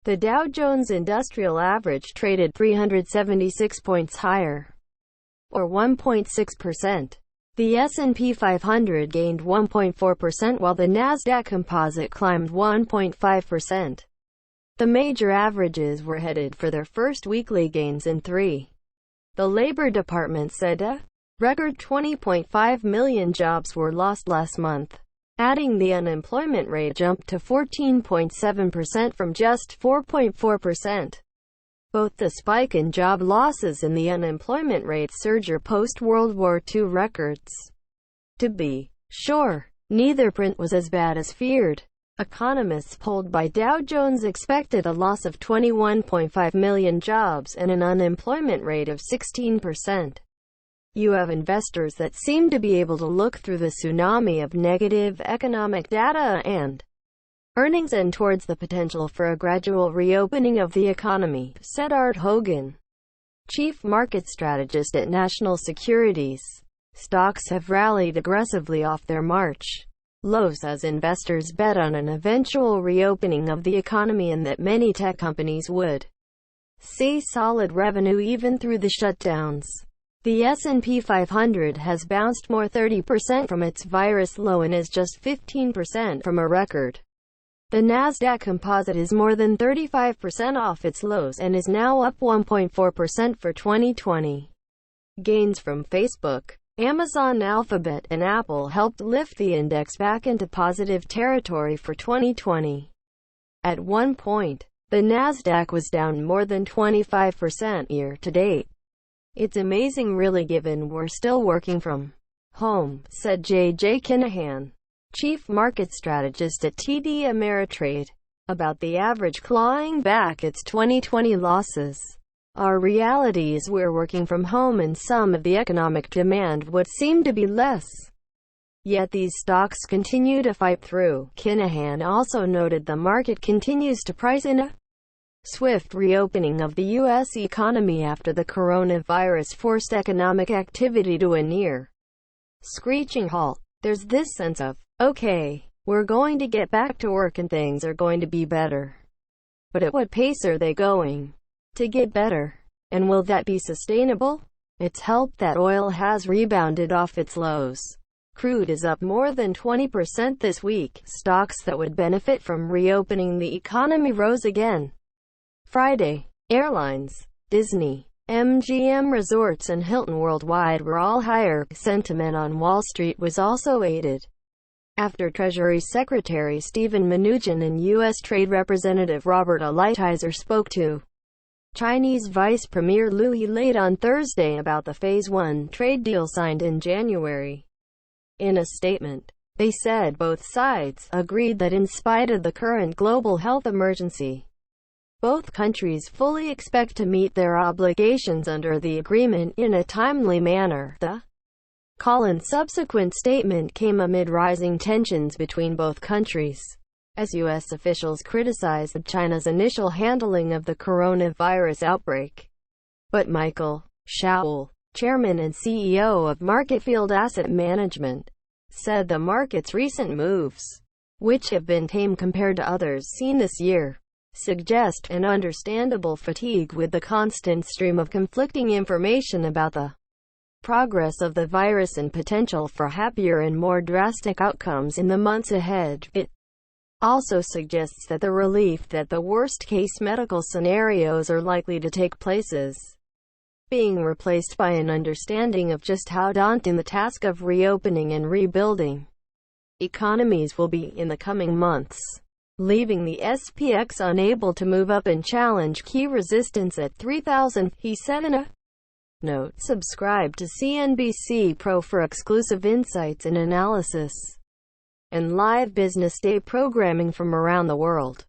The Dow Jones Industrial Average traded 376 points higher, or 1.6%. The S&P 500 gained 1.4%, while the Nasdaq Composite climbed 1.5%. The major averages were headed for their first weekly gains in 3. The Labor Department said a record 20.5 million jobs were lost last month, adding the unemployment rate jumped to 14.7% from just 4.4%. Both the spike in job losses and the unemployment rate surge are post-World War II records. To be sure, neither print was as bad as feared. Economists polled by Dow Jones expected a loss of 21.5 million jobs and an unemployment rate of 16%. You have investors that seem to be able to look through the tsunami of negative economic data and earnings and towards the potential for a gradual reopening of the economy, said Art Hogan, chief market strategist at National Securities. Stocks have rallied aggressively off their March lows as investors bet on an eventual reopening of the economy and that many tech companies would see solid revenue even through the shutdowns. The S&P 500 has bounced more 30% from its virus low and is just 15% from a record. The Nasdaq Composite is more than 35% off its lows and is now up 1.4% for 2020. Gains from Facebook, Amazon, Alphabet, and Apple helped lift the index back into positive territory for 2020. At one point, the Nasdaq was down more than 25% year-to-date. It's amazing really, given we're still working from home, said J.J. Kinahan, chief market strategist at TD Ameritrade, about the average clawing back its 2020 losses. Our reality is we're working from home and some of the economic demand would seem to be less. Yet these stocks continue to fight through. Kinahan also noted the market continues to price in a swift reopening of the U.S. economy after the coronavirus forced economic activity to a near screeching halt. There's this sense of, okay, we're going to get back to work and things are going to be better. But at what pace are they going to get better? And will that be sustainable? It's helped that oil has rebounded off its lows. Crude is up more than 20% this week. Stocks that would benefit from reopening the economy rose again Friday. Airlines, Disney, MGM Resorts and Hilton Worldwide were all higher. Sentiment on Wall Street was also aided after Treasury Secretary Steven Mnuchin and U.S. Trade Representative Robert Lighthizer spoke to Chinese Vice Premier Liu He late on Thursday about the Phase 1 trade deal signed in January. In a statement, they said both sides agreed that in spite of the current global health emergency, both countries fully expect to meet their obligations under the agreement in a timely manner. The call and subsequent statement came amid rising tensions between both countries, as U.S. officials criticized China's initial handling of the coronavirus outbreak. But Michael Shaul, chairman and CEO of Marketfield Asset Management, said the market's recent moves, which have been tame compared to others seen this year, suggest an understandable fatigue with the constant stream of conflicting information about the progress of the virus and potential for happier and more drastic outcomes in the months ahead. It also suggests that the relief that the worst-case medical scenarios are likely to take place is being replaced by an understanding of just how daunting the task of reopening and rebuilding economies will be in the coming months, leaving the SPX unable to move up and challenge key resistance at 3,000, he said in a note. Subscribe to CNBC Pro for exclusive insights and analysis and live business day programming from around the world.